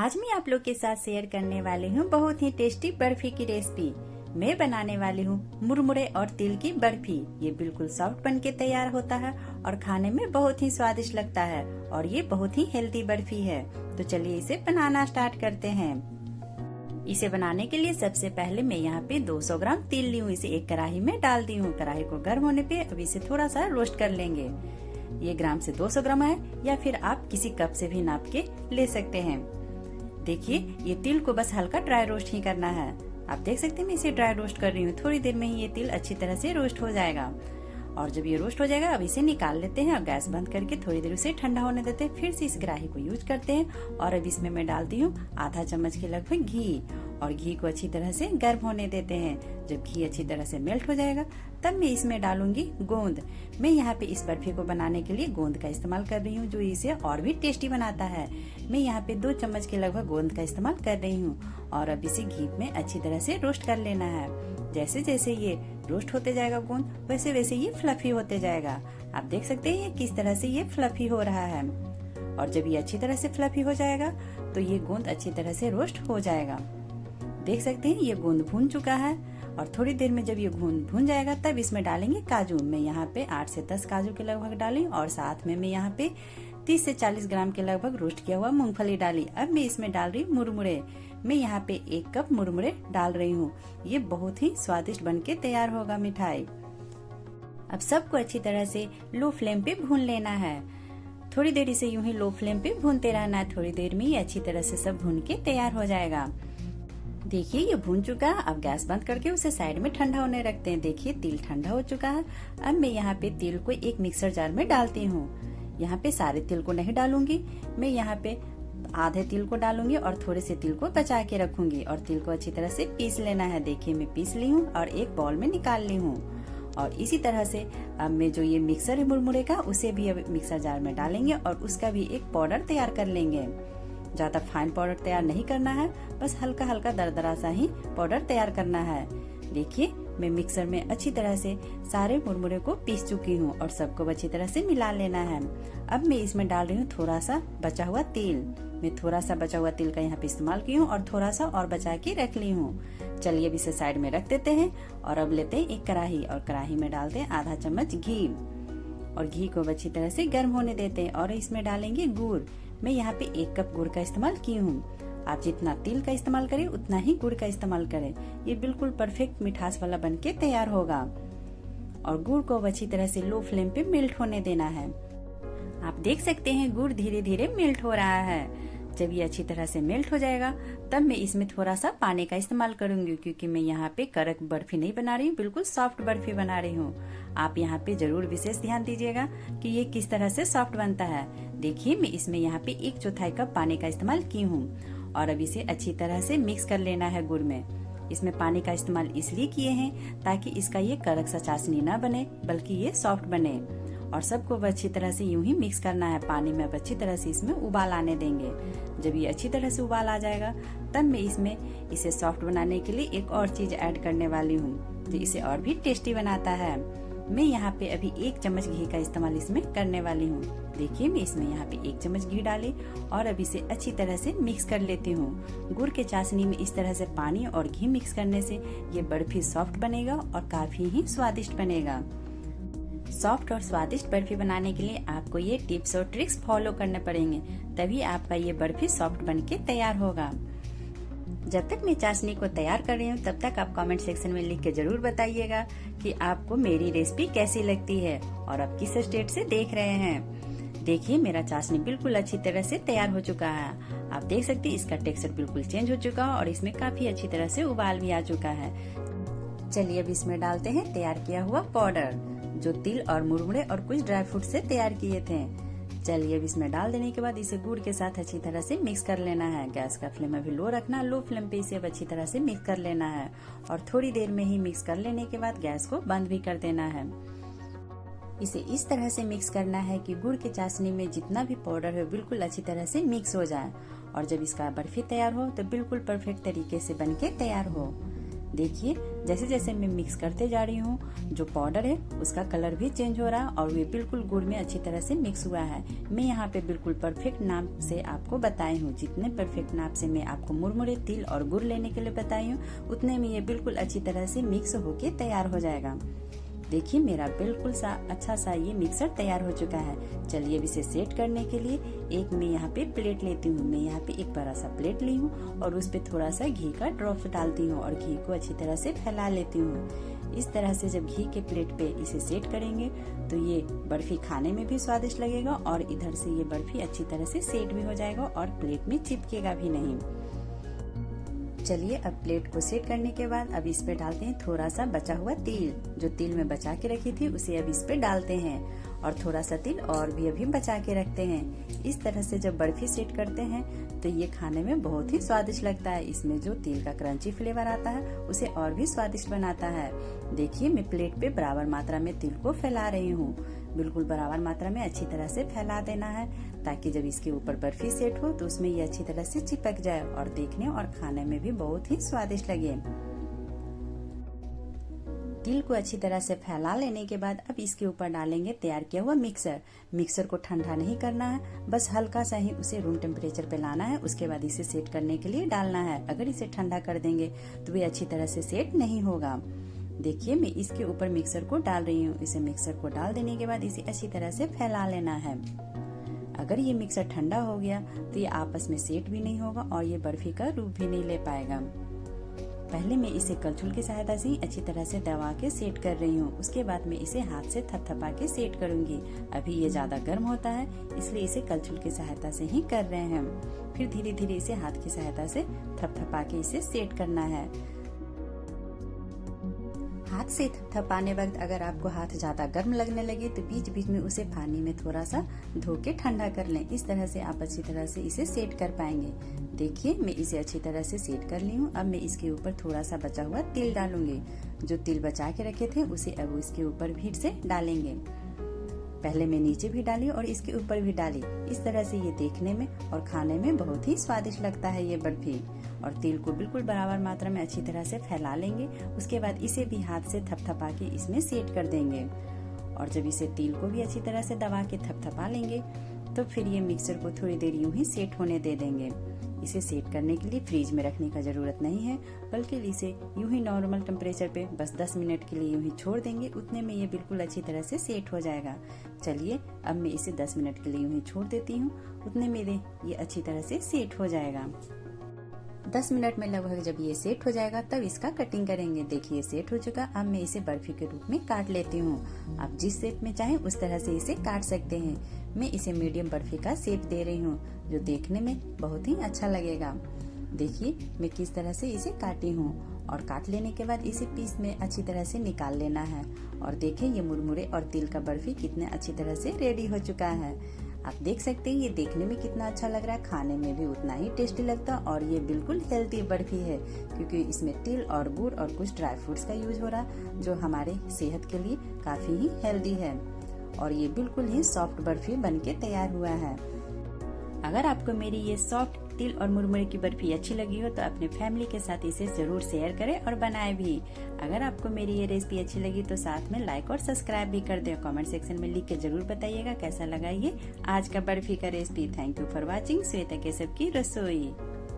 आज मैं आप लोग के साथ शेयर करने वाली हूँ बहुत ही टेस्टी बर्फी की रेसिपी। मैं बनाने वाली हूँ मुरमुरे और तिल की बर्फी। ये बिल्कुल सॉफ्ट बन के तैयार होता है और खाने में बहुत ही स्वादिष्ट लगता है और ये बहुत ही हेल्दी बर्फी है। तो चलिए इसे बनाना स्टार्ट करते हैं। इसे बनाने के लिए सबसे पहले मैं यहाँ पे 200 ग्राम तिल ली हूँ। इसे एक कढ़ाई में डाल दी हूँ। कढ़ाई को गर्म होने पे अब इसे थोड़ा सा रोस्ट कर लेंगे। ये ग्राम से 200 ग्राम है या फिर आप किसी कप से भी नाप के ले सकते हैं। देखिए ये तिल को बस हल्का ड्राई रोस्ट ही करना है। आप देख सकते हैं मैं इसे ड्राई रोस्ट कर रही हूँ। थोड़ी देर में ही ये तिल अच्छी तरह से रोस्ट हो जाएगा और जब ये रोस्ट हो जाएगा अब इसे निकाल लेते हैं और गैस बंद करके थोड़ी देर उसे ठंडा होने देते हैं। फिर से इस कढ़ाई को यूज करते हैं और अब इसमें मैं डालती हूँ आधा चम्मच के लगभग घी और घी को अच्छी तरह से गर्म होने देते हैं। जब घी अच्छी तरह से मेल्ट हो जाएगा तब मैं इसमें डालूंगी गोंद। मैं यहाँ पे इस बर्फी को बनाने के लिए गोंद का इस्तेमाल कर रही हूँ जो इसे और भी टेस्टी बनाता है। मैं यहाँ पे 2 चम्मच के लगभग गोंद का इस्तेमाल कर रही हूँ और अब इसे घी में अच्छी तरह से रोस्ट कर लेना है। जैसे जैसे ये रोस्ट होते जाएगा गोंद वैसे वैसे ये फ्लफी होते जाएगा। आप देख सकते हैं ये किस तरह से ये फ्लफी हो रहा है और जब ये अच्छी तरह से फ्लफी हो जाएगा तो ये गोंद अच्छी तरह से रोस्ट हो जाएगा। देख सकते हैं ये गोंद भून चुका है और थोड़ी देर में जब ये गोंद भून जाएगा तब इसमें डालेंगे काजू। मैं यहाँ पे 8 से 10 काजू के लगभग डाली और साथ में मैं यहाँ पे 30 से 40 ग्राम के लगभग रोस्ट किया हुआ मूंगफली डाली। अब मैं इसमें डाल रही हूँ मुरमुरे। मैं यहाँ पे 1 कप मुरमुरे डाल रही हूँ। ये बहुत ही स्वादिष्ट बन के तैयार होगा मिठाई। अब सबको अच्छी तरह से लो फ्लेम पे भून लेना है। थोड़ी देर इसे यूं ही लो फ्लेम पे भूनते रहना है। थोड़ी देर में ये अच्छी तरह से सब भून के तैयार हो जाएगा। देखिए ये भून चुका है। अब गैस बंद करके उसे साइड में ठंडा होने रखते हैं। देखिए तिल ठंडा हो चुका है। अब मैं यहाँ पे तिल को एक मिक्सर जार में डालती हूँ। यहाँ पे सारे तिल को नहीं डालूंगी। मैं यहाँ पे आधे तिल को डालूंगी और थोड़े से तिल को बचा के रखूंगी और तिल को अच्छी तरह से पीस लेना है। देखिए मैं पीस ली हूँ और एक बाउल में निकाल ली हूँ। और इसी तरह से अब मैं जो ये मिक्सर है मुरमुरे का उसे भी अब मिक्सर जार में डालेंगे और उसका भी एक पाउडर तैयार कर लेंगे। ज्यादा फाइन पाउडर तैयार नहीं करना है, बस हल्का हल्का दरदरा सा ही पाउडर तैयार करना है। देखिए मैं मिक्सर में अच्छी तरह से सारे मुरमुरे को पीस चुकी हूँ और सबको अच्छी तरह से मिला लेना है। अब मैं इसमें डाल रही हूँ थोड़ा सा बचा हुआ तेल। मैं थोड़ा सा बचा हुआ तेल का यहाँ पे इस्तेमाल की हूँ और थोड़ा सा और बचा के रख ली हूँ। चलिए अब इसे साइड में रख देते हैं और अब लेते हैं एक कढ़ाई और कढ़ाई में डालते हैं आधा चम्मच घी और घी को अच्छी तरह से गर्म होने देते हैं और इसमें डालेंगे गुड़। मैं यहाँ पे 1 कप गुड़ का इस्तेमाल की हूँ। आप जितना तिल का इस्तेमाल करें उतना ही गुड़ का इस्तेमाल करें। ये बिल्कुल परफेक्ट मिठास वाला बन के तैयार होगा और गुड़ को अच्छी तरह से लो फ्लेम पे मेल्ट होने देना है। आप देख सकते हैं गुड़ धीरे धीरे मेल्ट हो रहा है। जब ये अच्छी तरह से मेल्ट हो जाएगा तब मैं इसमें थोड़ा सा पानी का इस्तेमाल करूंगी क्योंकि मैं यहाँ पे कड़क बर्फी नहीं बना रही हूँ, बिल्कुल सॉफ्ट बर्फी बना रही हूँ। आप यहाँ पे जरूर विशेष ध्यान दीजिएगा कि ये किस तरह से सॉफ्ट बनता है। देखिए मैं इसमें यहाँ पे 1/4 कप पानी का इस्तेमाल की हूँ और अब इसे अच्छी तरह से मिक्स कर लेना है गुड़ में। इसमें पानी का इस्तेमाल इसलिए किए हैं ताकि इसका ये कड़क सा चाशनी न बने बल्कि ये सॉफ्ट बने और सबको अच्छी तरह से यूं ही मिक्स करना है। पानी में अब अच्छी तरह से इसमें उबाल आने देंगे। जब ये अच्छी तरह से उबाल आ जाएगा तब मैं इसमें इसे सॉफ्ट बनाने के लिए एक और चीज ऐड करने वाली हूँ जो इसे और भी टेस्टी बनाता है। मैं यहाँ पे अभी 1 चम्मच घी का इस्तेमाल इसमें करने वाली हूँ। देखिए मैं इसमें यहाँ पे 1 चम्मच घी डाली और अब इसे अच्छी तरह से मिक्स कर लेती हूँ। गुड़ के चाशनी में इस तरह से पानी और घी मिक्स करने से ये बर्फी सॉफ्ट बनेगा और काफी ही स्वादिष्ट बनेगा। सॉफ्ट और स्वादिष्ट बर्फी बनाने के लिए आपको ये टिप्स और ट्रिक्स फॉलो करने पड़ेंगे, तभी आपका ये बर्फी सॉफ्ट बनके तैयार होगा। जब तक मैं चाशनी को तैयार कर रही हूँ तब तक आप कमेंट सेक्शन में लिख के जरूर बताइएगा कि आपको मेरी रेसिपी कैसी लगती है और आप किस स्टेट से देख रहे हैं। देखिए मेरा चाशनी बिल्कुल अच्छी तरह से तैयार हो चुका है। आप देख सकते हैं इसका टेक्सचर बिल्कुल चेंज हो चुका है और इसमें काफी अच्छी तरह से उबाल भी आ चुका है। चलिए अब इसमें डालते हैं तैयार किया हुआ पाउडर जो तिल और मुरमुरे और कुछ ड्राई फ्रूट से तैयार किए थे। चलिए अब इसमें डाल देने के बाद इसे गुड़ के साथ अच्छी तरह से मिक्स कर लेना है। गैस का फ्लेम अभी लो रखना, लो फ्लेम पे इसे अब अच्छी तरह से मिक्स कर लेना है और थोड़ी देर में ही मिक्स कर लेने के बाद गैस को बंद भी कर देना है। इसे इस तरह से मिक्स करना है कि गुड़ के चाशनी में जितना भी पाउडर है बिल्कुल अच्छी तरह से मिक्स हो जाए और जब इसका बर्फी तैयार हो तो बिल्कुल परफेक्ट तरीके से बन के तैयार हो। देखिए जैसे जैसे मैं मिक्स करते जा रही हूँ, जो पाउडर है उसका कलर भी चेंज हो रहा है और ये बिल्कुल गुड़ में अच्छी तरह से मिक्स हुआ है। मैं यहाँ पे बिल्कुल परफेक्ट नाप से आपको बताई हूँ। जितने परफेक्ट नाप से मैं आपको मुरमुरे, तिल और गुड़ लेने के लिए बताई हूँ, उतने में ये बिल्कुल अच्छी तरह से मिक्स होके तैयार हो जाएगा। देखिए मेरा बिल्कुल अच्छा सा ये मिक्सर तैयार हो चुका है। चलिए अब इसे सेट करने के लिए एक मैं यहाँ पे प्लेट लेती हूँ। मैं यहाँ पे एक बड़ा सा प्लेट ली हूँ और उस पे थोड़ा सा घी का ड्रॉप्स डालती हूँ और घी को अच्छी तरह से फैला लेती हूँ। इस तरह से जब घी के प्लेट पे इसे सेट करेंगे तो ये बर्फी खाने में भी स्वादिष्ट लगेगा और इधर से ये बर्फी अच्छी तरह से सेट भी हो जाएगा और प्लेट में चिपकेगा भी नहीं। चलिए अब प्लेट को सेट करने के बाद अब इस पे डालते हैं थोड़ा सा बचा हुआ तिल। जो तिल में बचा के रखी थी उसे अब इस पे डालते हैं और थोड़ा सा तिल और भी अभी बचा के रखते हैं। इस तरह से जब बर्फी सेट करते हैं तो ये खाने में बहुत ही स्वादिष्ट लगता है। इसमें जो तिल का क्रंची फ्लेवर आता है उसे और भी स्वादिष्ट बनाता है। देखिए मैं प्लेट पे बराबर मात्रा में तिल को फैला रही हूँ। बिल्कुल बराबर मात्रा में अच्छी तरह से फैला देना है ताकि जब इसके ऊपर बर्फी सेट हो तो उसमें ये अच्छी तरह से चिपक जाए और देखने और खाने में भी बहुत ही स्वादिष्ट लगे। तिल को अच्छी तरह से फैला लेने के बाद अब इसके ऊपर डालेंगे तैयार किया हुआ मिक्सर। मिक्सर को ठंडा नहीं करना है, बस हल्का सा ही उसे रूम टेम्परेचर पे लाना है। उसके बाद इसे सेट करने के लिए डालना है। अगर इसे ठंडा कर देंगे तो ये अच्छी तरह से सेट नहीं होगा। देखिए मैं इसके ऊपर मिक्सर को डाल रही हूँ। इसे मिक्सर को डाल देने के बाद इसे अच्छी तरह से फैला लेना है। अगर ये मिक्सर ठंडा हो गया तो ये आपस में सेट भी नहीं होगा और ये बर्फी का रूप भी नहीं ले पाएगा। पहले मैं इसे कलछुल की सहायता से अच्छी तरह से दबा के सेट कर रही हूँ। उसके बाद मैं इसे हाथ से थपथपा के सेट करूंगी। अभी ये ज्यादा गर्म होता है इसलिए इसे कलछुल की सहायता से ही कर रहे हैं। फिर धीरे धीरे इसे हाथ की सहायता से थपथपा के इसे सेट करना है। हाथ से थपथपाने वक्त अगर आपको हाथ ज्यादा गर्म लगने लगे तो बीच बीच में उसे पानी में थोड़ा सा धो के ठंडा कर लें। इस तरह से आप अच्छी तरह से इसे सेट कर पाएंगे। देखिए मैं इसे अच्छी तरह से सेट कर ली हूँ। अब मैं इसके ऊपर थोड़ा सा बचा हुआ तिल डालूंगी। जो तिल बचा के रखे थे उसे अब इसके ऊपर फिर से डालेंगे। पहले मैं नीचे भी डाली और इसके ऊपर भी डाली। इस तरह से ये देखने में और खाने में बहुत ही स्वादिष्ट लगता है ये बर्फी। और तिल को बिल्कुल बराबर मात्रा में अच्छी तरह से फैला लेंगे। उसके बाद इसे भी हाथ से थपथपा के इसमें सेट कर देंगे। और जब इसे तिल को भी अच्छी तरह से दबा के थपथपा लेंगे तो फिर ये मिक्सर को थोड़ी देर यूं ही सेट होने दे देंगे। इसे सेट करने के लिए फ्रीज में रखने का जरूरत नहीं है, बल्कि इसे यूं ही नॉर्मल टेम्परेचर पे बस 10 मिनट के लिए यूं ही छोड़ देंगे। उतने में ये बिल्कुल अच्छी तरह से सेट हो जाएगा। चलिए अब मैं इसे 10 मिनट के लिए यूं ही छोड़ देती हूँ। उतने में ये अच्छी तरह से सेट हो जाएगा। 10 मिनट में लगभग जब ये सेट हो जाएगा तब इसका कटिंग करेंगे। देखिए सेट हो चुका। अब मैं इसे बर्फी के रूप में काट लेती हूँ। आप जिस शेप में चाहें उस तरह से इसे काट सकते हैं। मैं इसे मीडियम बर्फी का शेप दे रही हूँ जो देखने में बहुत ही अच्छा लगेगा। देखिए मैं किस तरह से इसे काटी हूँ और काट लेने के बाद इसे पीस में अच्छी तरह से निकाल लेना है। और देखें ये मुरमुरे और तिल का बर्फी कितने अच्छी तरह से रेडी हो चुका है। आप देख सकते हैं ये देखने में कितना अच्छा लग रहा है, खाने में भी उतना ही टेस्टी लगता है। और ये बिल्कुल हेल्दी बर्फी है क्योंकि इसमें तिल और गुड़ और कुछ ड्राई फ्रूट्स का यूज हो रहा है जो हमारे सेहत के लिए काफी ही हेल्दी है। और ये बिल्कुल ही सॉफ्ट बर्फी बनके तैयार हुआ है। अगर आपको मेरी ये सॉफ्ट तिल और मुरमुरे की बर्फी अच्छी लगी हो तो अपने फैमिली के साथ इसे जरूर शेयर करें और बनाएं भी। अगर आपको मेरी ये रेसिपी अच्छी लगी तो साथ में लाइक और सब्सक्राइब भी कर दें। कमेंट सेक्शन में लिख के जरूर बताइएगा कैसा लगा ये आज का बर्फी का recipe. Thank you for watching Shweta Keshav की रसोई।